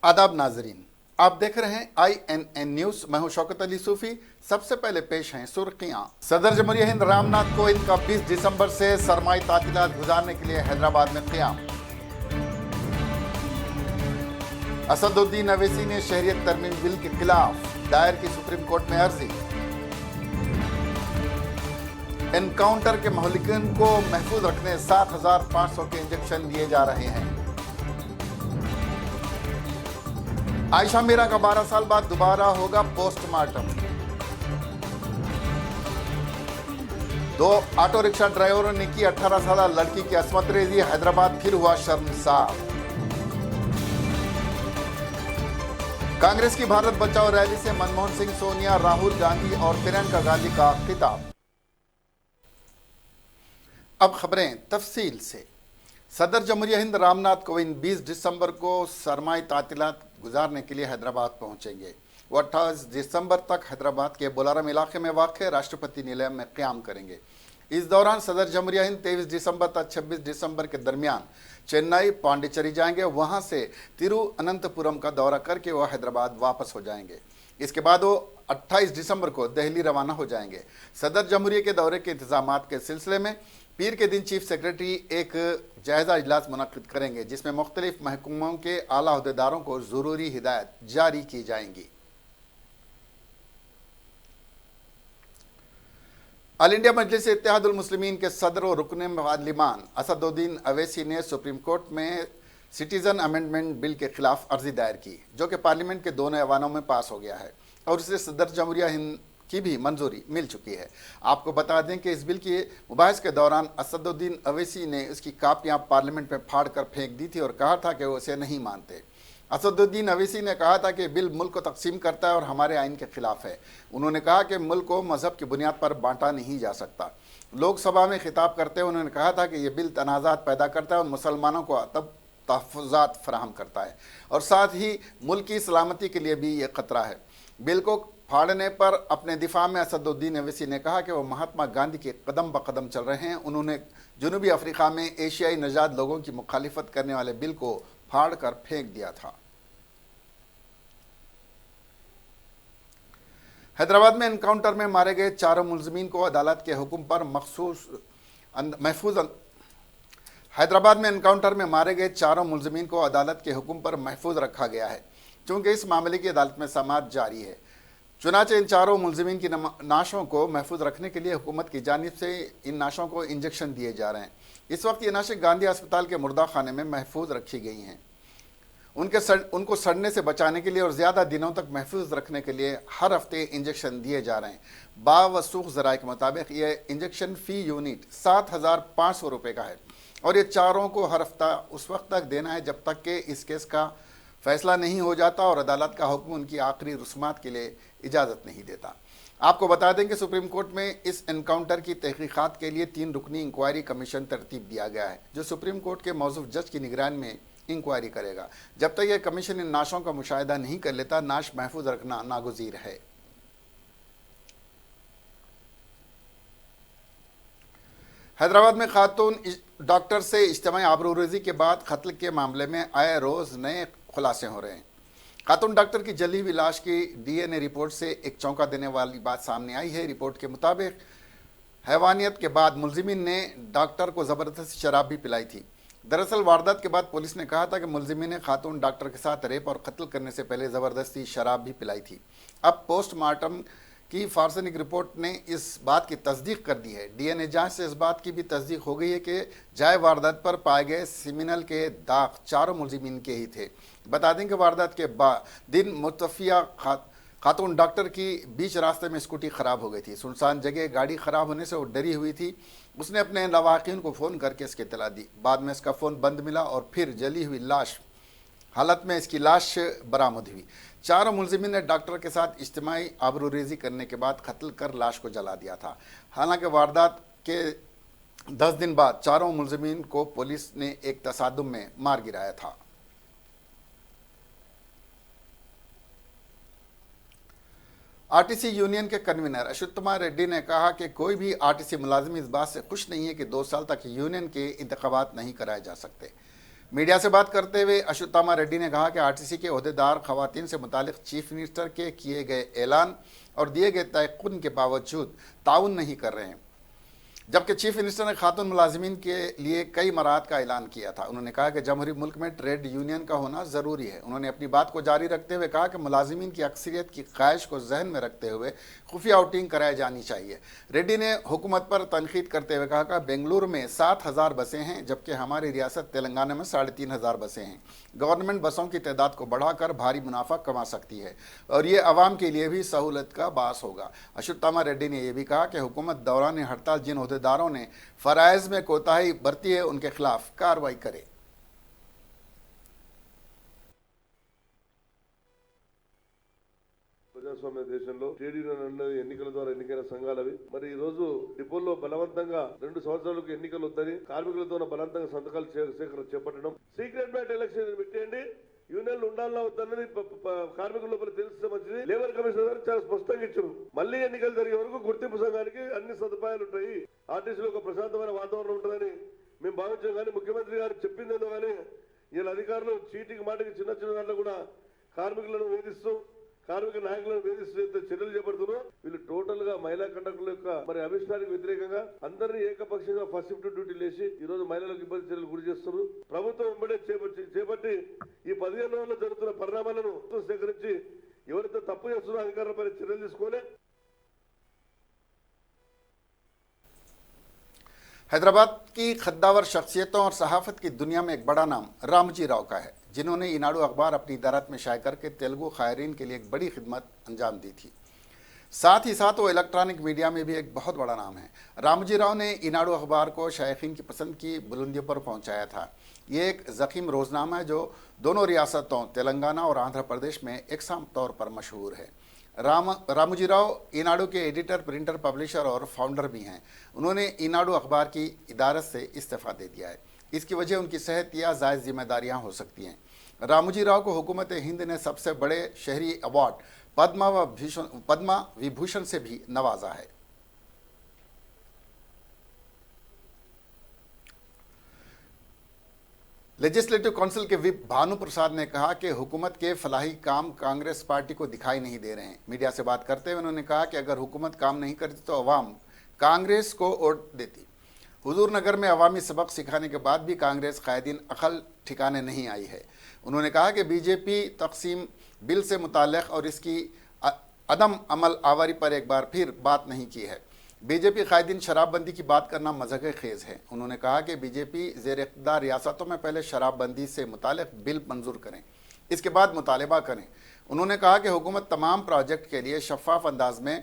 आदाब नाजरीन, आप देख रहे हैं INN न्यूज। मैं हूं शौकत अली सूफी। सबसे पहले पेश हैं सुर्खियां। सदर जमहूरिया हिंद रामनाथ कोविंद का 20 दिसंबर से सरमाई तातीलात गुजारने के लिए हैदराबाद में क़याम। असदुद्दीन अवैसी ने शहरियत तरमीम बिल के खिलाफ दायर की सुप्रीम कोर्ट में अर्जी। एनकाउंटर के महलिकिन को महफूज रखने 7,500 के इंजेक्शन दिए जा रहे हैं। आयशा मीरा का 12 साल बाद दोबारा होगा पोस्टमार्टम। 2 ऑटो रिक्शा ड्राइवरों ने की 18 साल लड़की की असमत रेजी। हैदराबाद फिर हुआ शर्मसार। कांग्रेस की भारत बचाओ रैली से मनमोहन सिंह, सोनिया, राहुल गांधी और प्रियंका गांधी का खिताब। अब खबरें तफसील से। सदर जमहूरिया हिंद रामनाथ कोविंद 20 दिसंबर को सरमाई तातीलात गुजारने के लिए हैदराबाद पहुंचेंगे। वो 28 दिसंबर तक हैदराबाद के बोलारम इलाके में वाक़ राष्ट्रपति निलय में क़याम करेंगे। इस दौरान सदर जमहूरिया हिंद 23 दिसंबर तक 26 दिसंबर के दरमियान चेन्नई, पांडिचेरी जाएंगे। वहां से तिरुअनंतपुरम का दौरा करके वो हैदराबाद वापस हो जाएंगे। इसके बाद वो 28 दिसंबर को दिल्ली रवाना हो जाएंगे। सदर जमहूरिया के दौरे के इंतजामात के सिलसिले में पीर के दिन चीफ सेक्रेटरी एक जायज़ा इजलास मुनक़िद करेंगे, जिसमें मुख्तलिफ महकमों के आला अहदेदारों को ज़रूरी हिदायत जारी की जाएंगी। ऑल इंडिया मजलिस इत्तेहादुल मुस्लिमीन के सदर और रुकन पार्लिमान असदुद्दीन अवैसी ने सुप्रीम कोर्ट में सिटीज़न अमेंडमेंट बिल के खिलाफ अर्जी दायर की, जो कि पार्लियामेंट के दोनों ऐवानों में पास हो गया है और इसे सदर जमहूरिया हिंद की भी मंजूरी मिल चुकी है। आपको बता दें कि इस बिल के मुबाहिस के दौरान असदुद्दीन अवैसी ने इसकी कापियां पार्लियामेंट में फाड़ कर फेंक दी थी और कहा था कि वो इसे नहीं मानते। असदुद्दीन अवैसी ने कहा था कि बिल मुल्क को तकसीम करता है और हमारे आइन के खिलाफ है। उन्होंने कहा कि मुल्क को मजहब की बुनियाद पर बांटा नहीं जा सकता। लोकसभा में खिताब करते हुए उन्होंने कहा था कि यह बिल तनाज़ात पैदा करता है और मुसलमानों को तब तहफ़्फ़ुज़ात फराहम करता है और साथ ही मुल्क की सलामती के लिए भी ये ख़तरा है। बिल को फाड़ने पर अपने दिफा में असदुद्दीन अवैसी ने कहा कि वो महात्मा गांधी के कदम ब कदम चल रहे हैं। उन्होंने जनूबी अफ्रीका में एशियाई नजाद लोगों की मुखालिफत करने वाले बिल को फाड़ कर फेंक दिया था। हैदराबाद में एनकाउंटर में मारे गए 4 मुलजमीन को अदालत के हुक्म पर हैदराबाद में एनकाउंटर में मारे गए 4 मुलजमीन को अदालत के हुक्म पर महफूज रखा गया है, क्योंकि इस मामले की अदालत में समाअत जारी है। चुनाचे इन 4 मुलजमीन की नाशों को महफूज रखने के लिए हुकूमत की जानिब से इन नाशों को इंजेक्शन दिए जा रहे हैं। इस वक्त ये नाशें गांधी अस्पताल के मुर्दा खाने में महफूज रखी गई हैं। उनको सड़ने से बचाने के लिए और ज़्यादा दिनों तक महफूज रखने के लिए हर हफ्ते इंजेक्शन दिए जा रहे हैं। बावसूख ज़राए के मुताबिक ये इंजेक्शन फ़ी यूनिट 7,500 रुपये का है और ये 4 को हर हफ्ता उस वक्त तक देना है जब तक कि इस केस का फैसला नहीं हो जाता और अदालत का हुक्म उनकी आखिरी रस्मात के लिए इजाज़त नहीं देता। आपको बता दें कि सुप्रीम कोर्ट में इस एनकाउंटर की तहकीकात के लिए 3 रुकनी इंक्वायरी कमीशन तरतीब दिया गया है, जो सुप्रीम कोर्ट के मौजूफ जज की निगरानी में इंक्वायरी करेगा। जब तक यह कमीशन इन नाशों का मुशाहिदा नहीं कर लेता, नाश महफूज रखना नागुज़ीर है। हैदराबाद में खातून डॉक्टर से इज्तिमाई आबरूरेज़ी के बाद कत्ल के मामले में आए रोज़ नए खुलासे हो रहे हैं। खातून डॉक्टर की जली हुई लाश की DNA रिपोर्ट से एक चौंका देने वाली बात सामने आई है। रिपोर्ट के मुताबिक हैवानियत के बाद मुलजिमीन ने डॉक्टर को ज़बरदस्ती शराब भी पिलाई थी। दरअसल वारदात के बाद पुलिस ने कहा था कि मुलजिमीन ने खातून डॉक्टर के साथ रेप और कत्ल करने से पहले ज़बरदस्ती शराब भी पिलाई थी। अब पोस्टमार्टम की फॉरेंसिक रिपोर्ट ने इस बात की तस्दीक कर दी है। DNA जांच से इस बात की भी तस्दीक हो गई है कि जाए वारदात पर पाए गए सिमिनल के दाग 4 मुलजिमीन के ही थे। बता दें कि वारदात के दिन मुतफिया खातून डॉक्टर की बीच रास्ते में स्कूटी ख़राब हो गई थी। सुनसान जगह गाड़ी ख़राब होने से वो डरी हुई थी। उसने अपने लवाकिन को फ़ोन करके इसकी इत्तला दी। बाद में इसका फ़ोन बंद मिला और फिर जली हुई लाश हालत में इसकी लाश बरामद हुई। 4 मुलजिमीन ने डॉक्टर के साथ इज्तिमाई आबरूरेज़ी करने के बाद कत्ल कर लाश को जला दिया था। हालांकि वारदात के 10 दिन बाद 4 मुलजिमीन को पुलिस ने एक तसादुम में मार गिराया था। आरटीसी यूनियन के कन्वीनर अश्वत्थमा रेड्डी ने कहा कि कोई भी आरटीसी मुलाजिम इस बात से खुश नहीं है कि 2 साल तक यूनियन के इंतखाबात नहीं कराए जा सकते। मीडिया से बात करते हुए अश्वत्थामा रेड्डी ने कहा कि आरटीसी के ओहदेदार खवातीन से मुतालिक चीफ मिनिस्टर के किए गए ऐलान और दिए गए तयक़ुन के बावजूद ताउन नहीं कर रहे हैं, जबकि चीफ मिनिस्टर ने खातून मुलाजिमीन के लिए कई मराहत का ऐलान किया था। उन्होंने कहा कि जमहूरी मुल्क में ट्रेड यूनियन का होना ज़रूरी है। उन्होंने अपनी बात को जारी रखते हुए कहा कि मुलाजिमीन की अक्सरियत की ख्वाहिश को जहन में रखते हुए खुफिया आउटिंग कराई जानी चाहिए। रेड्डी ने हुकूमत पर तनकीद करते हुए कहा कि बेंगलुरु में 7,000 बसें हैं, जबकि हमारी रियासत तेलंगाना में 3,500 बसें हैं। गवर्नमेंट बसों की तादाद को बढ़ाकर भारी मुनाफा कमा सकती है और ये अवाम के लिए भी सहूलत का बास होगा। अश्वत्थामा रेड्डी ने यह भी कहा कि हुकूमत दौरान हड़ताल जिन ओहदेदारों ने फराइज में कोताही बरती है उनके खिलाफ कार्रवाई करे। ప్రజాస్వామ్య దేశంలో ట్రేడ్ యూనియన్ అన్నది ఎన్నికల ద్వారా ఎన్నికైన సంఘాలవి. మరి ఈ రోజు డిపోల్లో బలవంతంగా 2 సంవత్సరాలకు ఎన్నికలు వద్దని కార్మికులతో బలవంతంగా సంతకాలు చేపట్టడం, సీక్రెట్ బ్యాట్ ఎలక్షన్ పెట్టేయండి, యూనియన్లు ఉండాలన్నా వద్దన్నది కార్మికుల లోపల తెలిస్తే మంచిది. లేబర్ కమిషనర్ గారు చాలా స్పష్టంగా ఇచ్చారు. మళ్ళీ ఎన్నికలు జరిగే వరకు గుర్తింపు సంఘానికి అన్ని సదుపాయాలు ఉంటాయి, ఆర్టీసీలో ఒక ప్రశాంతమైన వాతావరణం ఉంటుందని మేము భావించాం. కానీ ముఖ్యమంత్రి గారు చెప్పిందేదో కానీ వీళ్ళ అధికారులు చీటికి మాటికి చిన్న చిన్న దాంట్లో కూడా కార్మికులను వేధిస్తూ కార్మిక నాయకులను వేధిస్తూ చర్యలు చేపడుతున్నారు. వీళ్ళు టోటల్ గా మహిళా కండక్టర్ల యొక్క మరి అభిష్టానికి వ్యతిరేకంగా అందరినీ ఏకపక్షంగా ఫస్ట్ షిఫ్ట్ డ్యూటీలు వేసి ఈ రోజు మహిళలకు ఇబ్బంది చర్యలు గురి చేస్తున్నారు. ప్రభుత్వం వెంబడే చేపట్టి ఈ 15 రోజుల్లో జరుగుతున్న పరిణామాలను సేకరించి ఎవరైతే తప్పు చేస్తున్నారో అధికారులపై చర్యలు తీసుకొని हैदराबाद की खद्दावर शख्सियतों और सहाफत की दुनिया में एक बड़ा नाम रामजी राव का है, जिन्होंने ईनाडू अखबार अपनी इदारत में शाये करके तेलुगु खायरीन के लिए एक बड़ी खिदमत अंजाम दी थी। साथ ही साथ वो इलेक्ट्रॉनिक मीडिया में भी एक बहुत बड़ा नाम है। रामजी राव ने ईनाडू अखबार को शायकीन की पसंद की बुलंदियों पर पहुंचाया था। ये एक ज़ख़ीम रोज़नामा है जो दोनों रियासतों तेलंगाना और आंध्र प्रदेश में एकसाम तौर पर मशहूर है। रामजी राव ईनाडू के एडिटर, प्रिंटर, पब्लिशर और फाउंडर भी हैं। उन्होंने ईनाडू अखबार की इदारत से इस्तीफ़ा दे दिया है। इसकी वजह उनकी सेहत या जायज़ जिम्मेदारियाँ हो सकती हैं। रामजी राव को हुकूमत हिंद ने सबसे बड़े शहरी अवार्ड पद्मा विभूषण से भी नवाजा है। लेजिस्लेटिव काउंसिल के विप भानु प्रसाद ने कहा कि हुकूमत के फलाही काम कांग्रेस पार्टी को दिखाई नहीं दे रहे हैं। मीडिया से बात करते हुए उन्होंने कहा कि अगर हुकूमत काम नहीं करती तो अवाम कांग्रेस को वोट देती। हुजूर नगर में अवामी सबक सिखाने के बाद भी कांग्रेस कायदीन अकल ठिकाने नहीं आई है। उन्होंने कहा कि बीजेपी तकसीम बिल से मुताल्लिक़ और इसकी अदम अमल आवारी पर एक बार फिर बात नहीं की है। बीजेपी कायदीन शराबबंदी की बात करना मज़ाक़ खेज़ है। उन्होंने कहा कि बीजेपी ज़ेर इक़्तिदार रियासतों में पहले शराबबंदी से मुताल्लिक़ बिल मंजूर करें, इसके बाद मुतालबा करें। उन्होंने कहा कि हुकूमत तमाम प्रोजेक्ट के लिए शफाफ अंदाज में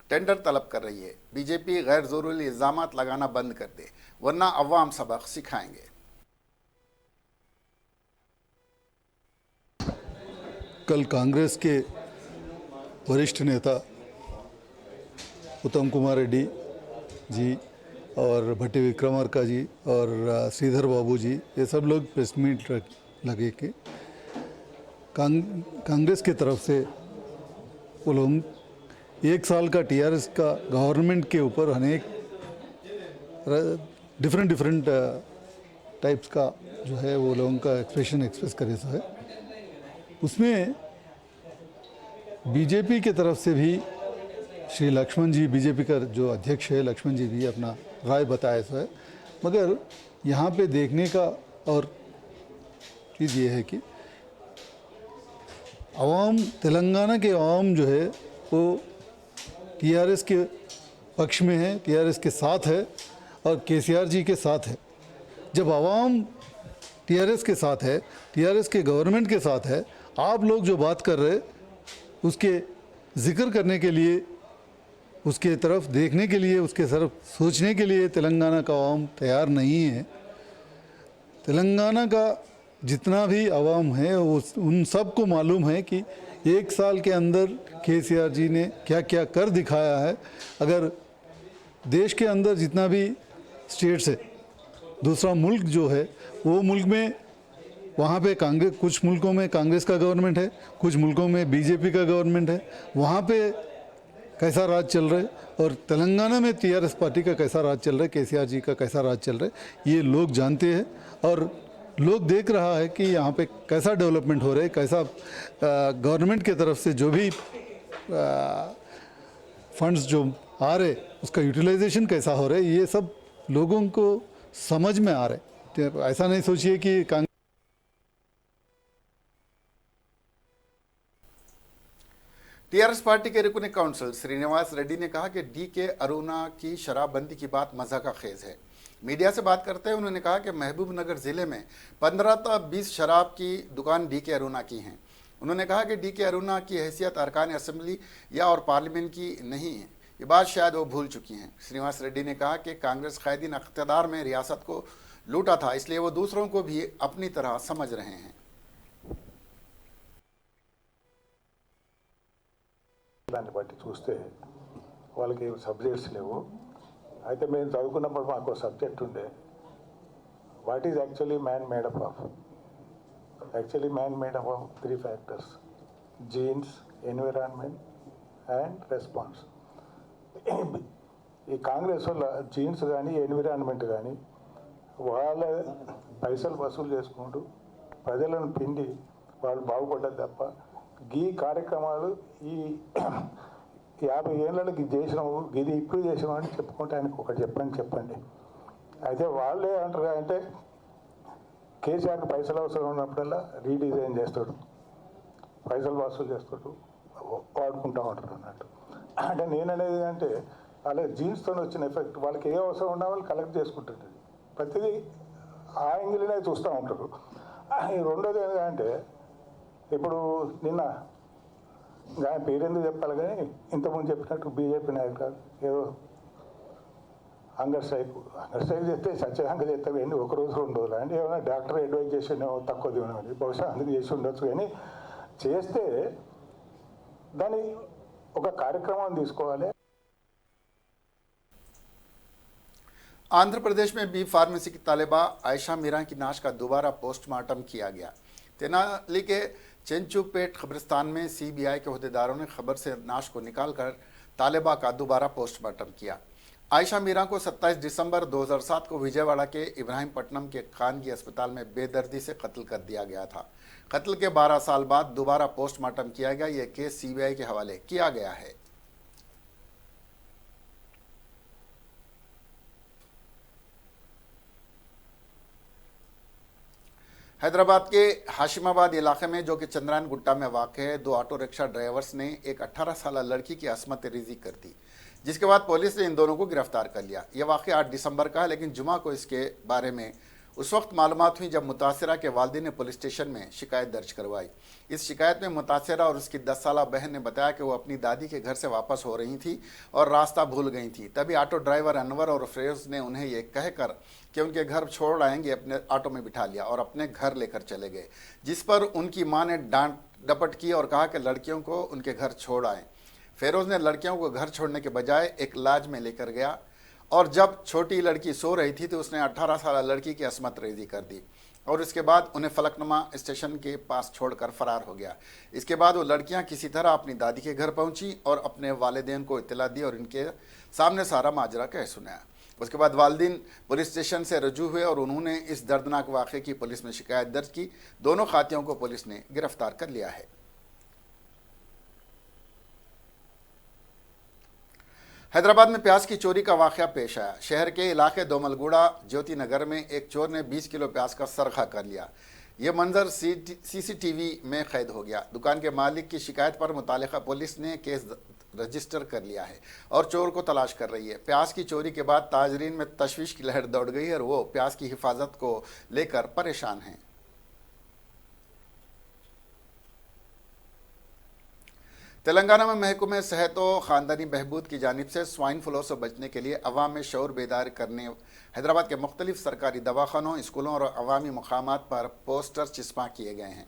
टेंडर तलब कर रही है। बीजेपी गैर ज़रूरी इल्ज़ामात लगाना बंद कर दे, वरना अवाम सबक सिखाएंगे। कल कांग्रेस के वरिष्ठ नेता उत्तम कुमार रेड्डी जी और भट्टी विक्रमार्का जी और श्रीधर बाबू जी, ये सब लोग प्रेस मीट लगे कि कांग्रेस की तरफ से वो लोग 1 साल का टीआरएस का गवर्नमेंट के ऊपर अनेक डिफरेंट टाइप्स का जो है वो लोगों का एक्सप्रेस करे सो है। उसमें बीजेपी की तरफ से भी श्री लक्ष्मण जी, बीजेपी का जो अध्यक्ष है लक्ष्मण जी, भी अपना राय बताया सो है। मगर यहाँ पे देखने का और चीज़ ये है कि आवाम, तेलंगाना के आवाम जो है वो टीआरएस के पक्ष में है, टीआरएस के साथ है और केसीआर जी के साथ है। जब आवाम टीआरएस के साथ है, टीआरएस के गवर्नमेंट के साथ है, आप लोग जो बात कर रहे उसके ज़िक्र करने के लिए, उसके तरफ देखने के लिए, उसके तरफ सोचने के लिए तेलंगाना का आवाम तैयार नहीं है। तेलंगाना का जितना भी आवाम है वो उन सब को मालूम है कि 1 साल के अंदर केसीआर जी ने क्या क्या कर दिखाया है। अगर देश के अंदर जितना भी स्टेट्स है, दूसरा मुल्क जो है वो मुल्क में वहाँ पे कांग्रेस, कुछ मुल्कों में कांग्रेस का गवर्नमेंट है, कुछ मुल्कों में बीजेपी का गवर्नमेंट है, वहाँ पे कैसा राज चल रहा है और तेलंगाना में टीआरएस पार्टी का कैसा राज चल रहा है, केसीआर जी का कैसा राज चल रहा है, ये लोग जानते हैं। और लोग देख रहा है कि यहाँ पे कैसा डेवलपमेंट हो रहा है, कैसा गवर्नमेंट के तरफ से जो भी फंड्स जो आ रहे उसका यूटिलाइजेशन कैसा हो रहा है, ये सब लोगों को समझ में आ रहा है। तो ऐसा नहीं सोचिए कि टीआरएस पार्टी के रुकन काउंसिल श्रीनिवास रेड्डी ने कहा कि डीके अरुणा की शराबबंदी की बात मजाक खेज है। मीडिया से बात करते हुए उन्होंने कहा कि महबूबनगर जिले में 15 से 20 शराब की दुकान डीके अरुणा की हैं। उन्होंने कहा कि डीके अरुणा की हैसियत अरकान असेंबली या और पार्लियामेंट की नहीं है, ये बात शायद वो भूल चुकी हैं। श्रीनिवास रेड्डी ने कहा कि कांग्रेस कायदीन इख्तियार में रियासत को लूटा था, इसलिए वो दूसरों को भी अपनी तरह समझ रहे हैं। దాన్ని బట్టి చూస్తే వాళ్ళకి సబ్జెక్ట్స్ లేవు. అయితే మేము చదువుకున్నప్పుడు మాకు సబ్జెక్ట్ ఉండే what is actually man made up of. Actually man made up of 3 factors: jeans, environment and response. ఈ కాంగ్రెస్ వల్ల జీన్స్ కానీ ఎన్విరాన్మెంట్ కానీ వాళ్ళ పైసలు వసూలు చేసుకుంటూ ప్రజలను పిండి వాళ్ళు బాగుపడ్డది తప్ప ఈ కార్యక్రమాలు ఈ 50 ఏళ్ళకి చేసినాము, ఇది ఇప్పుడు చేసినాము అని చెప్పుకుంటే ఆయనకు ఒకటి చెప్పండి. అయితే వాళ్ళు ఏమంటారు అంటే కేసీఆర్కి పైసలు అవసరం ఉన్నప్పుడల్లా రీడిజైన్ చేస్తాడు, పైసలు వసూలు చేస్తాడు, వాడుకుంటూ ఉంటారు అన్నట్టు. అంటే నేను అనేది అంటే వాళ్ళ జీన్స్తో వచ్చిన ఎఫెక్ట్ వాళ్ళకి ఏ అవసరం ఉన్నా వాళ్ళు కలెక్ట్ చేసుకుంటుంది. ప్రతిదీ ఆ యాంగిల్నే చూస్తూ ఉంటారు. రెండోది ఏంటంటే ఇప్పుడు నిన్న ఆయన పేరెందుకు చెప్పాలి కానీ ఇంతకుముందు చెప్పినట్టు బీజేపీ నాయకులు ఏదో హంగర్ స్ట్రైక్ చేస్తే సత్యహంగ చేస్తే కానీ ఒక రోజు 2 రోజులు అంటే ఏమైనా డాక్టర్ అడ్వైజ్ చేసి తక్కువ తినమని బహుశా అందుకు చేసి ఉండొచ్చు. కానీ చేస్తే దాని ఒక కార్యక్రమం తీసుకోవాలి. आंध्र प्रदेश में बी फार्मेसी की तालिबा आयशा मीरा की नाश का दोबारा पोस्टमार्टम किया गया। तेनाली के चेंचूपेट कब्रिस्तान में सीबीआई के अहदेदारों ने खबर से नाश को निकालकर तालिबा का दोबारा पोस्टमार्टम किया। आयशा मीरा को 27 दिसंबर 2007 को विजयवाड़ा के इब्राहिमपट्टनम के खानगी अस्पताल में बेदर्दी से कत्ल कर दिया गया था। कत्ल के 12 साल बाद दोबारा पोस्टमार्टम किया गया। यह केस सीबीआई के हवाले किया गया है। हैदराबाद के हाशिमाबाद इलाके में जो कि चंद्रायन गुट्टा में वाक़ है, 2 ऑटो रिक्शा ड्राइवर्स ने एक 18 साल लड़की की असमत रिजी कर दी, जिसके बाद पुलिस ने इन दोनों को गिरफ्तार कर लिया। यह वाक़या 8 दिसंबर का है, लेकिन जुमा को इसके बारे में उस वक्त मालूमात हुई जब मुतासिरा के वालिद ने पुलिस स्टेशन में शिकायत दर्ज करवाई। इस शिकायत में मुतासिरा और उसकी 10 साला बहन ने बताया कि वो अपनी दादी के घर से वापस हो रही थी और रास्ता भूल गई थी। तभी ऑटो ड्राइवर अनवर और फिरोज ने उन्हें ये कहकर कि उनके घर छोड़ आएंगे अपने ऑटो में बिठा लिया और अपने घर लेकर चले गए, जिस पर उनकी मां ने डांट डपट की और कहा कि लड़कियों को उनके घर छोड़ आएँ। फिरोज ने लड़कियों को घर छोड़ने के बजाय एक लॉज में लेकर गया और जब छोटी लड़की सो रही थी तो उसने 18 साल लड़की की असमत रेजी कर दी और इसके बाद उन्हें फलकनुमा स्टेशन के पास छोड़कर फरार हो गया। इसके बाद वो लड़कियां किसी तरह अपनी दादी के घर पहुंची और अपने वालिदैन को इत्तला दी और इनके सामने सारा माजरा कह सुनाया। उसके बाद वालिदैन पुलिस स्टेशन से रजू हुए और उन्होंने इस दर्दनाक वाक़े की पुलिस में शिकायत दर्ज की। दोनों खातियों को पुलिस ने गिरफ्तार कर लिया है। हैदराबाद में प्याज की चोरी का वाक़या पेश आया। शहर के इलाके दोमलगुड़ा ज्योति नगर में एक चोर ने 20 किलो प्याज का सरखा कर लिया। ये मंजर सीसीटीवी में कैद हो गया। दुकान के मालिक की शिकायत पर मुतालिका पुलिस ने केस रजिस्टर कर लिया है और चोर को तलाश कर रही है। प्याज की चोरी के बाद ताजरीन में तशवीश की लहर दौड़ गई और वो प्याज की हिफाजत को लेकर परेशान हैं। तेलंगाना में महकमे सेहत व ख़ानदानी बहबूद की जानिब से स्वाइन फ्लू से बचने के लिए अवाम में शऊर बेदार करने हैदराबाद के मुख्तलिफ सरकारी दवाखानों, स्कूलों और अवामी मकामात पर पोस्टर चिस्पा किए गए हैं।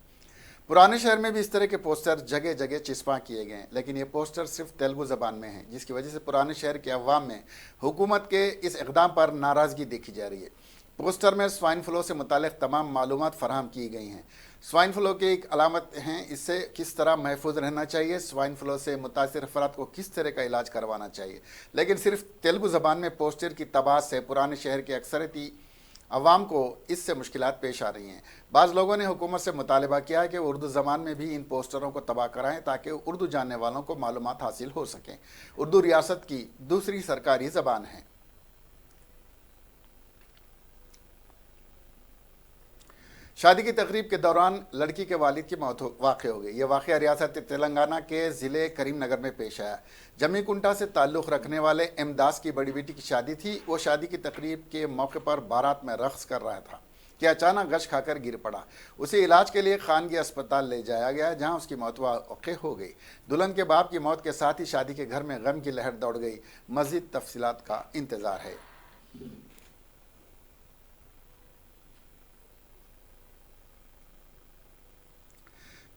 पुराने शहर में भी इस तरह के पोस्टर जगह जगह चिस्पा किए गए हैं, लेकिन ये पोस्टर सिर्फ तेलुगु ज़बान में हैं, जिसकी वजह से पुराने शहर के अवाम में हुकूमत के इस इक़दाम पर नाराज़गी देखी जा रही है। पोस्टर में स्वाइन फ्लू से मुतालिक तमाम मालूमात फराहम की गई हैं। स्वाइन फ्लू की एक अलामत हैं, इससे किस तरह महफूज रहना चाहिए, स्वाइन फ्लू से मुतासिर अफराद को किस तरह का इलाज करवाना चाहिए, लेकिन सिर्फ तेलुगु ज़बान में पोस्टर की तबाह से पुराने शहर के अक्सरती अवाम को इससे मुश्किलात पेश आ रही हैं। बाज़ लोगों ने हुकूमत से मुतालबा किया है कि उर्दू ज़बान में भी इन पोस्टरों को तबाह कराएं ताकि उर्दू जानने वालों को मालूमात हासिल हो सकें। उर्दू रियासत की दूसरी सरकारी ज़बान है। शादी की तकरीब के दौरान लड़की के वालिद की मौत वाक़ हो गई। यह वाक़या रियासत तेलंगाना के ज़िले करीमनगर में पेश आया। जमीकुंटा से ताल्लुक़ रखने वाले एमदास की बड़ी बेटी की शादी थी। वो शादी की तकरीब के मौके पर बारात में रक़्स कर रहा था कि अचानक गश खाकर गिर पड़ा। उसे इलाज के लिए खानगी अस्पताल ले जाया गया, जहां उसकी मौत वाक़ हो गई। दुल्हन के बाप की मौत के साथ ही शादी के घर में गम की लहर दौड़ गई। मज़ीद तफसीलात का इंतज़ार है।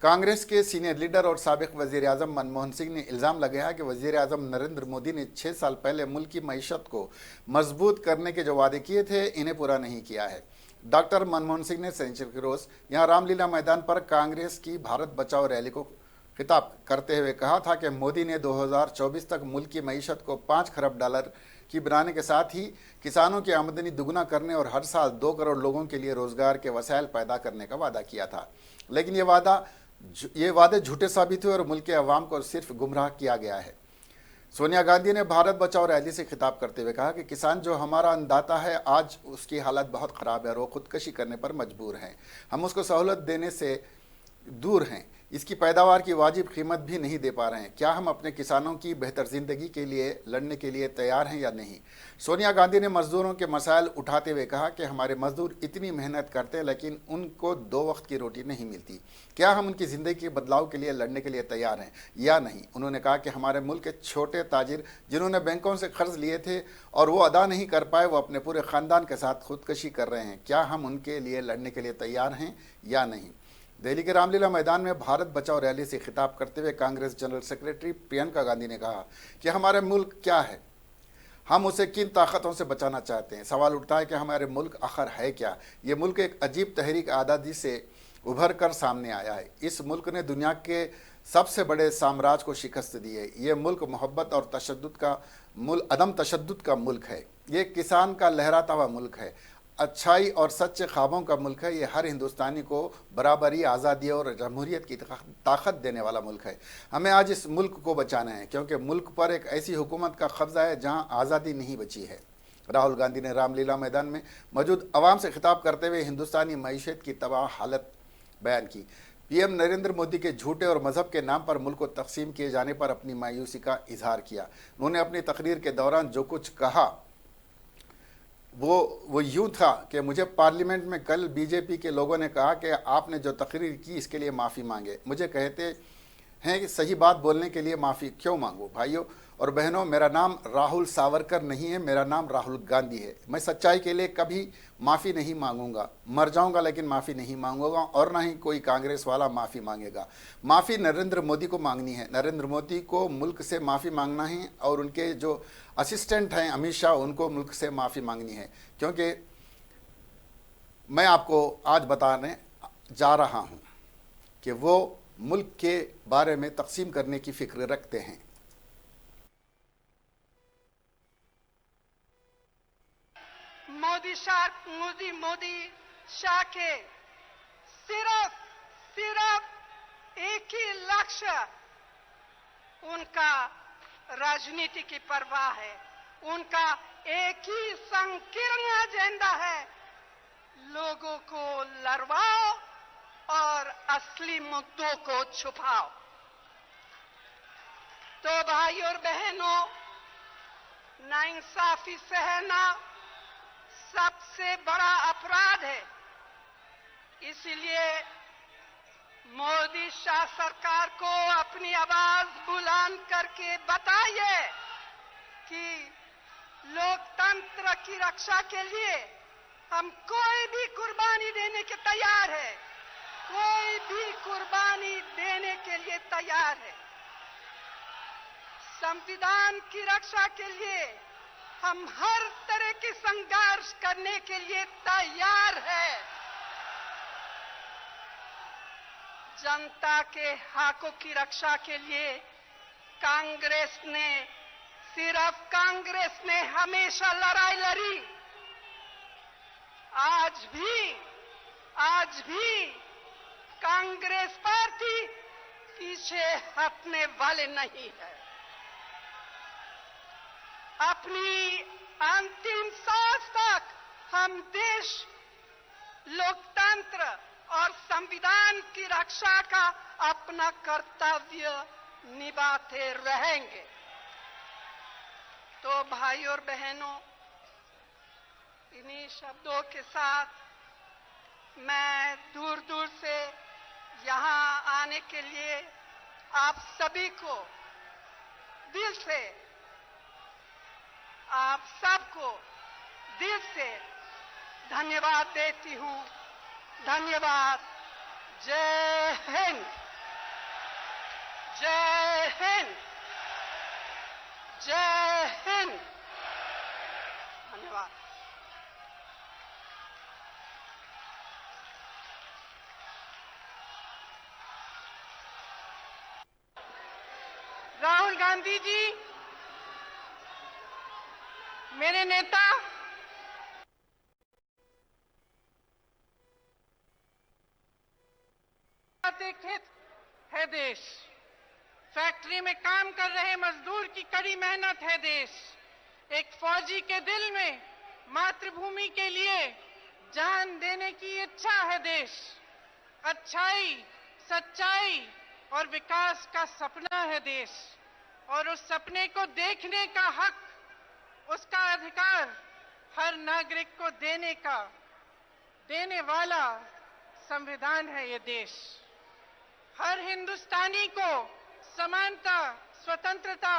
कांग्रेस के सीनियर लीडर और साबिक वज़ीर आज़म मनमोहन सिंह ने इल्ज़ाम लगाया कि वज़ीर आज़म नरेंद्र मोदी ने 6 साल पहले मुल्क की मईशत को मजबूत करने के जो वादे किए थे, इन्हें पूरा नहीं किया है। डॉक्टर मनमोहन सिंह ने शनिचर के रोज़ यहाँ रामलीला मैदान पर कांग्रेस की भारत बचाओ रैली को खिताब करते हुए कहा था कि मोदी ने 2024 तक मुल्क की मईशत को 5 खरब डॉलर की बनाने के साथ ही किसानों की आमदनी दुगना करने और हर साल 2 करोड़ लोगों के लिए रोज़गार के वसाइल पैदा करने का वादा किया था। लेकिन ये वादे झूठे साबित हुए और मुल्क के अवाम को सिर्फ गुमराह किया गया है। सोनिया गांधी ने भारत बचाओ रैली से खिताब करते हुए कहा कि किसान जो हमारा अन्नदाता है, आज उसकी हालत बहुत ख़राब है और वो खुदकशी करने पर मजबूर हैं। हम उसको सहूलत देने से दूर हैं, इसकी पैदावार की वाजिब कीमत भी नहीं दे पा रहे हैं। क्या हम अपने किसानों की बेहतर ज़िंदगी के लिए लड़ने के लिए तैयार हैं या नहीं? सोनिया गांधी ने मज़दूरों के मसाइल उठाते हुए कहा कि हमारे मज़दूर इतनी मेहनत करते हैं लेकिन उनको 2 वक्त की रोटी नहीं मिलती। क्या हम उनकी ज़िंदगी के बदलाव के लिए लड़ने के लिए तैयार हैं या नहीं? उन्होंने कहा कि हमारे मुल्क के छोटे ताजिर जिन्होंने बैंकों से कर्ज लिए थे और वो अदा नहीं कर पाए, वो अपने पूरे ख़ानदान के साथ खुदकशी कर रहे हैं। क्या हम उनके लिए लड़ने के लिए तैयार हैं या नहीं? दिल्ली के रामलीला मैदान में भारत बचाओ रैली से खिताब करते हुए कांग्रेस जनरल सेक्रेटरी प्रियंका गांधी ने कहा कि हमारे मुल्क क्या है, हम उसे किन ताकतों से बचाना चाहते हैं। सवाल उठता है कि हमारे मुल्क आखिर है क्या। ये मुल्क एक अजीब तहरीक आज़ादी से उभर कर सामने आया है। इस मुल्क ने दुनिया के सबसे बड़े साम्राज्य को शिकस्त दी है। ये मुल्क मोहब्बत और अदम तशद्दुद का मुल्क है। ये किसान का लहराता हुआ मुल्क है। अच्छाई और सच्चे ख्वाबों का मुल्क है। ये हर हिंदुस्तानी को बराबरी, आज़ादी और जमहूरियत की ताकत देने वाला मुल्क है। हमें आज इस मुल्क को बचाना है क्योंकि मुल्क पर एक ऐसी हुकूमत का कब्ज़ा है जहां आज़ादी नहीं बची है। राहुल गांधी ने रामलीला मैदान में मौजूद अवाम से खिताब करते हुए हिंदुस्तानी मईशत की तबाह हालत बयान की। पीएम नरेंद्र मोदी के झूठे और मज़हब के नाम पर मुल्क को तकसीम किए जाने पर अपनी मायूसी का इजहार किया। उन्होंने अपनी तकरीर के दौरान जो कुछ कहा वो यूँ था कि मुझे पार्लियामेंट में कल बीजेपी के लोगों ने कहा कि आपने जो तकरीर की इसके लिए माफ़ी मांगे। मुझे कहते हैं कि सही बात बोलने के लिए माफ़ी क्यों मांगूं। भाइयों और बहनों, मेरा नाम राहुल सावरकर नहीं है, मेरा नाम राहुल गांधी है। मैं सच्चाई के लिए कभी माफ़ी नहीं मांगूंगा। मर जाऊंगा लेकिन माफ़ी नहीं मांगूंगा और ना ही कोई कांग्रेस वाला माफ़ी मांगेगा। माफ़ी नरेंद्र मोदी को मांगनी है। नरेंद्र मोदी को मुल्क से माफ़ी मांगना है और उनके जो असिस्टेंट हैं अमित शाह, उनको मुल्क से माफ़ी मांगनी है। क्योंकि मैं आपको आज बताने जा रहा हूँ कि वो मुल्क के बारे में तकसीम करने की फ़िक्र रखते हैं। मोदी शाह के सिर्फ एक ही लक्ष्य, उनका राजनीति की परवाह है। उनका एक ही संकीर्ण एजेंडा है, लोगों को लड़वाओ और असली मुद्दों को छुपाओ। तो भाई और बहनों, नाइंसाफी सहना सबसे बड़ा अपराध है। इसलिए मोदी शाह सरकार को अपनी आवाज बुलंद करके बताइए कि लोकतंत्र की रक्षा के लिए हम कोई भी कुर्बानी देने के तैयार है। कोई भी कुर्बानी देने के लिए तैयार है। संविधान की रक्षा के लिए हम हर तरह के संघर्ष करने के लिए तैयार है। जनता के हकों की रक्षा के लिए कांग्रेस ने हमेशा लड़ाई लड़ी। आज भी कांग्रेस पार्टी पीछे हटने वाले नहीं है। अपनी अंतिम सांस तक हम देश, लोकतंत्र और संविधान की रक्षा का अपना कर्तव्य निभाते रहेंगे। तो भाई और बहनों, इन्हीं शब्दों के साथ मैं दूर दूर से यहाँ आने के लिए आप सभी को दिल से, आप सबको दिल से धन्यवाद देती हूँ। धन्यवाद। जय हिंद, जय हिंद, जय हिंद। धन्यवाद। राहुल गांधी जी मेरे नेता, खेत है देश, फैक्ट्री में काम कर रहे मजदूर की कड़ी मेहनत है देश, एक फौजी के दिल में मातृभूमि के लिए जान देने की इच्छा है देश, अच्छाई, सच्चाई और विकास का सपना है देश, और उस सपने को देखने का हक, उसका अधिकार हर नागरिक को देने वाला संविधान है ये देश। हर हिंदुस्तानी को समानता, स्वतंत्रता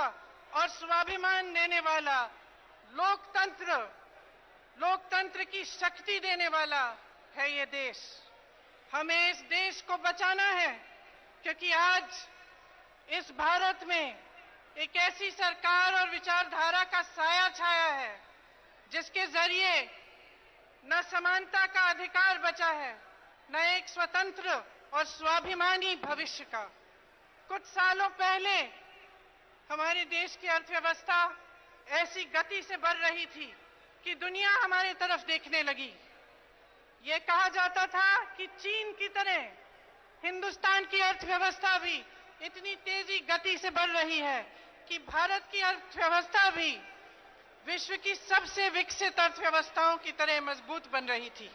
और स्वाभिमान देने वाला लोकतंत्र की शक्ति देने वाला है ये देश। हमें इस देश को बचाना है, क्योंकि आज इस भारत में एक ऐसी सरकार और विचारधारा का साया छाया है जिसके जरिए न समानता का अधिकार बचा है, न एक स्वतंत्र और स्वाभिमानी भविष्य का। कुछ सालों पहले हमारे देश की अर्थव्यवस्था ऐसी गति से बढ़ रही थी कि दुनिया हमारे तरफ देखने लगी। ये कहा जाता था कि चीन की तरह हिंदुस्तान की अर्थव्यवस्था भी इतनी तेजी गति से बढ़ रही है कि भारत की अर्थव्यवस्था भी विश्व की सबसे विकसित अर्थव्यवस्थाओं की तरह मजबूत बन रही थी।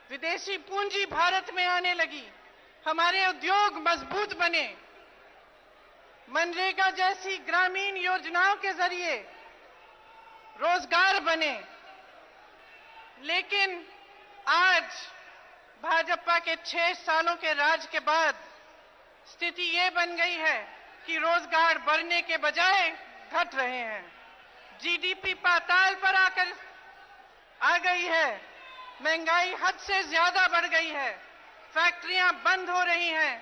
विदेशी पूंजी भारत में आने लगी, हमारे उद्योग मजबूत बने, मनरेगा जैसी ग्रामीण योजनाओं के जरिए रोजगार बने। लेकिन आज भाजपा के 6 सालों के राज के बाद स्थिति ये बन गई है कि रोजगार बढ़ने के बजाय घट रहे हैं, जीडीपी पाताल पर आ गई है, महंगाई हद से ज्यादा बढ़ गई है, फैक्ट्रियां बंद हो रही हैं,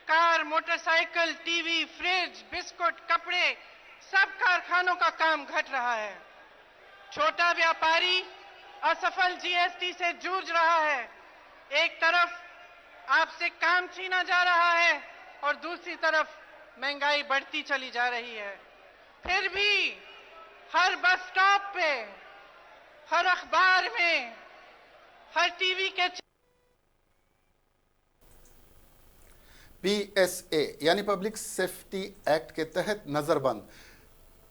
car, motorcycle, TV, fridge, biscuit, कपड़े, सब कारखानों का काम घट रहा है। छोटा व्यापारी असफल जीएसटी से जूझ रहा है। एक तरफ आपसे काम छीना जा रहा है और दूसरी तरफ महंगाई बढ़ती चली जा रही है। फिर भी हर बस स्टॉप पे, हर अखबार में, हर टीवी के PSA यानी पब्लिक सेफ्टी एक्ट के तहत नज़रबंद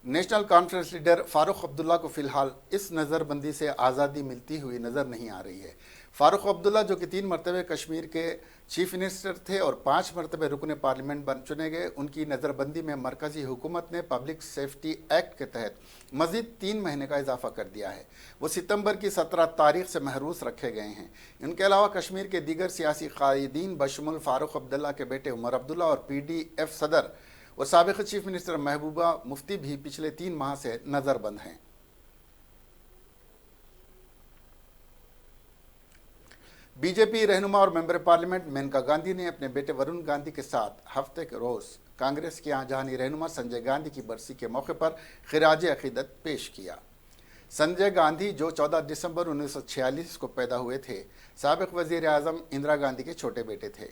national conference leader Farooq Abdullah को फिलहाल इस नज़रबंदी से आज़ादी मिलती हुई नज़र नहीं आ रही है। फारूक अब्दुल्ला, जो कि 3 मरतबे कश्मीर के चीफ मिनिस्टर थे और 5 मरतबे रुकन पार्लियामेंट बन चुने गए, उनकी नज़रबंदी में मरकज़ी हुकूमत ने पब्लिक सेफ्टी एक्ट के तहत मज़ीद 3 महीने का इजाफा कर दिया है। वो सितंबर की 17 तारीख से महरूस रखे गए हैं। इनके अलावा कश्मीर के दीगर सियासी कायदीन बशमुल फारूक अब्दुल्ला के बेटे उमर अब्दुल्ला और PDF सदर और साबिक़ चीफ मिनिस्टर महबूबा मुफ्ती भी पिछले 3 माह से नज़रबंद हैं। बीजेपी रहनुमा और मेंबर पार्लियामेंट मेनका गांधी ने अपने बेटे वरुण गांधी के साथ हफ्ते के रोज़ कांग्रेस के आजानी रहनुमा संजय गांधी की बरसी के मौके पर खिराज अकीदत पेश किया। संजय गांधी, जो 14 दिसंबर 1946 को पैदा हुए थे, साबिक़ वज़ीर आज़म इंदिरा गांधी के छोटे बेटे थे।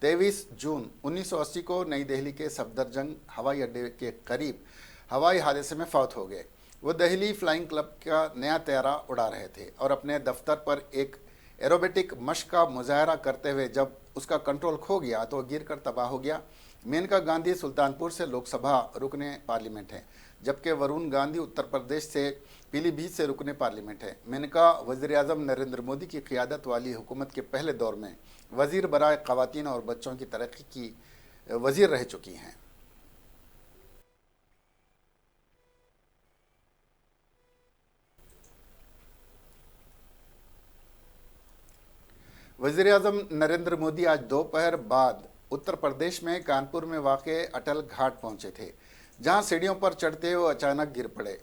23 जून 1980 को नई दिल्ली के सफदरजंग हवाई अड्डे के करीब हवाई हादसे में फौत हो गए। वो दिल्ली फ्लाइंग क्लब का नया तैयारा उड़ा रहे थे और अपने दफ्तर पर एक एरोबेटिक मश्क का मुजाहरा करते हुए जब उसका कंट्रोल खो गया तो गिर कर तबाह हो गया। मेनका गांधी सुल्तानपुर से लोकसभा रुकने पार्लियामेंट है, जबकि वरुण गांधी उत्तर प्रदेश से पीलीभीत से रुकने पार्लियामेंट है। मेनका वज़ीर-ए-आज़म नरेंद्र मोदी की क़ियादत वाली हुकूमत के पहले दौर में वज़ीर बराए ख़वातीन और बच्चों की तरक्की की वज़ीर रह चुकी हैं। वज़ीर-ए-आज़म नरेंद्र मोदी आज दोपहर बाद उत्तर प्रदेश में कानपुर में वाक़े अटल घाट पहुंचे थे, जहां सीढ़ियों पर चढ़ते हुए अचानक गिर पड़े।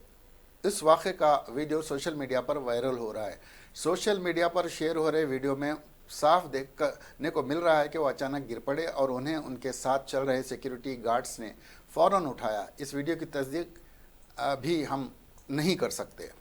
इस वाक़े का वीडियो सोशल मीडिया पर वायरल हो रहा है। सोशल मीडिया पर शेयर हो रहे वीडियो में साफ देखने को मिल रहा है कि वो अचानक गिर पड़े और उन्हें उनके साथ चल रहे सिक्योरिटी गार्ड्स ने फ़ौरन उठाया। इस वीडियो की तस्दीक भी हम नहीं कर सकते।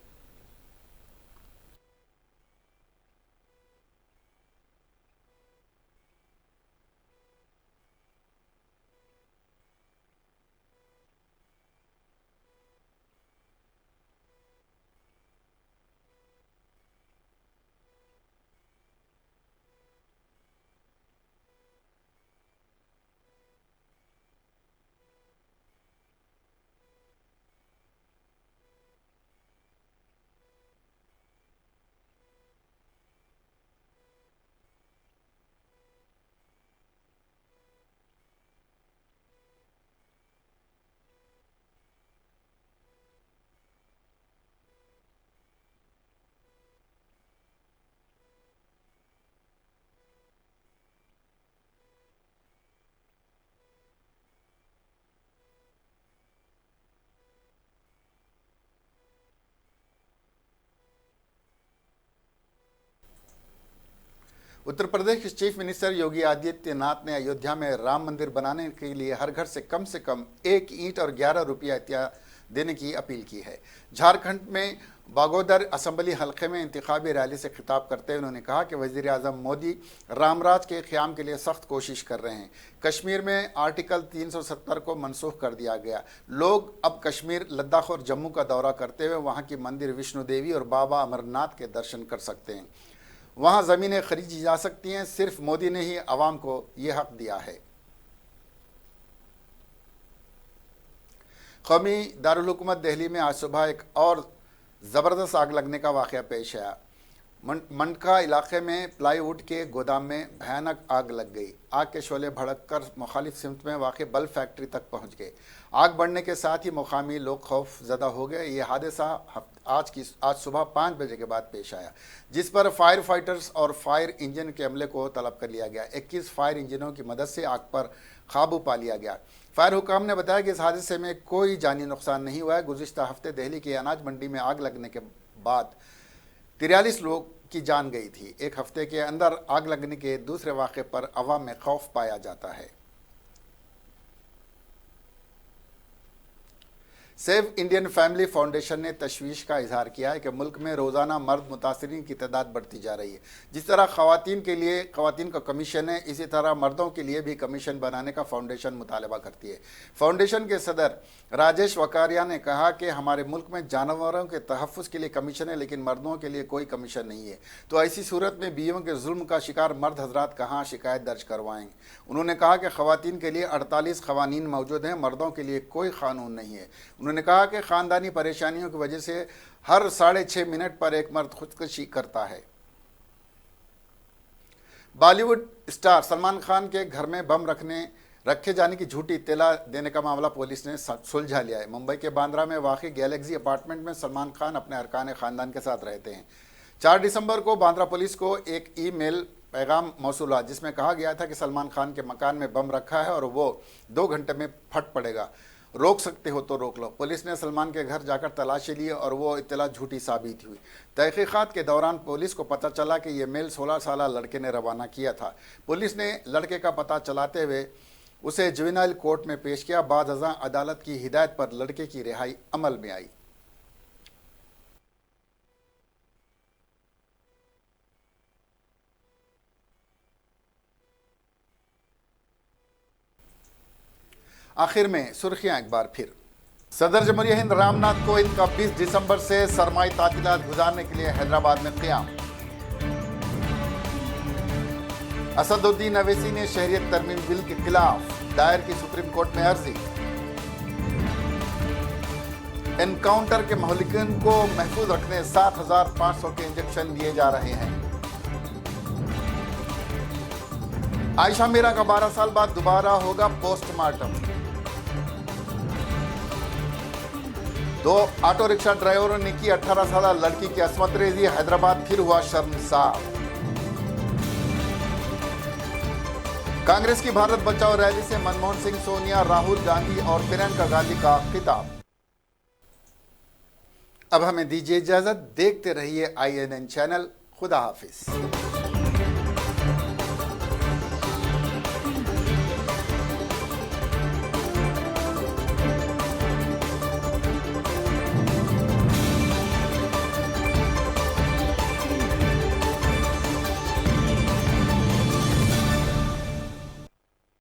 उत्तर प्रदेश के चीफ मिनिस्टर योगी आदित्यनाथ ने अयोध्या में राम मंदिर बनाने के लिए हर घर से कम 1 ईंट और 11 रुपया देने की अपील की है। झारखंड में बागोदर असम्बली हल्के में इंतखाबी रैली से खिताब करते हुए उन्होंने कहा कि वज़ीर आज़म मोदी रामराज के क़याम के लिए सख्त कोशिश कर रहे हैं। कश्मीर में आर्टिकल 370 को मनसूख कर दिया गया। लोग अब कश्मीर, लद्दाख और जम्मू का दौरा करते हुए वहाँ की मंदिर विष्णु देवी और बाबा अमरनाथ के दर्शन कर सकते हैं। वहाँ ज़मीनें खरीदी जा सकती हैं। सिर्फ मोदी ने ही आवाम को ये हक दिया है। कौमी दारुल हुकूमत दिल्ली में आज सुबह एक और ज़बरदस्त आग लगने का वाक़या पेश आया। मंडका इलाके में प्लाईवुड के गोदाम में भयानक आग लग गई। आग के शोले भड़क कर मुखालिफ सिमत में वाक़ बल्ब फैक्ट्री तक पहुंच गए। आग बढ़ने के साथ ही मुकामी लोग खौफ ज़दा हो गए। ये हादसा आज सुबह 5 बजे के बाद पेश आया, जिस पर फायर फाइटर्स और फायर इंजन के अमले को तलब कर लिया गया। 21 फायर इंजनों की मदद से आग पर काबू पा लिया गया। फायर हुकाम ने बताया कि इस हादसे में कोई जानी नुकसान नहीं हुआ है। गुज़िश्ता हफ्ते दिल्ली की अनाज मंडी में आग लगने के बाद 43 लोग की जान गई थी। एक हफ्ते के अंदर आग लगने के दूसरे वाक़े पर अवाम में खौफ पाया जाता है। सेव इंडियन फैमिली फाउंडेशन ने तशवीश का इजहार किया है कि मुल्क में रोज़ाना मर्द मुतासरीन की तादाद बढ़ती जा रही है। जिस तरह ख़वातीन का कमीशन है, इसी तरह मर्दों के लिए भी कमीशन बनाने का फाउंडेशन मुतालबा करती है। फाउंडेशन के सदर राजेश वकारिया ने कहा कि हमारे मुल्क में जानवरों के तहफ़्फ़ुज़ के लिए कमीशन है, लेकिन मर्दों के लिए कोई कमीशन नहीं है। तो ऐसी सूरत में बीवियों के जुल्म का शिकार मर्द हजरात कहाँ शिकायत दर्ज करवाएंगे। उन्होंने कहा कि ख़वातीन के लिए 48 क़वानीन मौजूद हैं, मर्दों के लिए कोई कानून नहीं है। उन्होंने कहा कि ख़ानदानी परेशानियों की वजह से हर 6.5 मिनट पर एक मर्द खुदकुशी करता है। बॉलीवुड स्टार सलमान खान के घर में बम रखे जाने की झूठी इत्तला देने का मामला पुलिस ने सुलझा लिया है। मुंबई के बांद्रा में वाक़ई गैलेक्सी अपार्टमेंट में सलमान खान अपने अरकान ख़ानदान के साथ रहते हैं। 4 दिसंबर को बांद्रा पुलिस को एक ईमेल पैगाम मौसूल हुआ, जिसमें कहा गया था कि सलमान खान के मकान में बम रखा है और वो 2 घंटे में फट पड़ेगा, रोक सकते हो तो रोक लो। पुलिस ने सलमान के घर जाकर तलाशी ली और वो इत्तला झूठी साबित हुई। तहकीकात के दौरान पुलिस को पता चला कि ये मेल 16 साल लड़के ने रवाना किया था। पुलिस ने लड़के का पता चलाते हुए उसे जुवेनाइल कोर्ट में पेश किया। बाद अज़ां अदालत की हिदायत पर लड़के की रिहाई अमल में आई। आखिर में सुर्खियां एक बार फिर। सदर जमहूरिया हिंद रामनाथ कोविंद का 20 दिसंबर से सरमाई तातीलात गुजारने के लिए हैदराबाद में क़याम। असदुद्दीन अवैसी ने शहरियत तरमीम बिल के खिलाफ दायर की सुप्रीम कोर्ट में अर्जी। एनकाउंटर के महलिकिन को महफूज रखने 7,500 के इंजेक्शन लिए जा रहे हैं। आयशा मीरा का 12 साल बाद दोबारा होगा पोस्टमार्टम। 2 ऑटो रिक्शा ड्राइवरों ने की 18 साल लड़की की असमत रेजी। हैदराबाद फिर हुआ शर्मसार। कांग्रेस की भारत बचाओ रैली से मनमोहन सिंह, सोनिया, राहुल गांधी और प्रियंका गांधी का खिताब। अब हमें दीजिए इजाजत। देखते रहिए INN चैनल। खुदा हाफिज।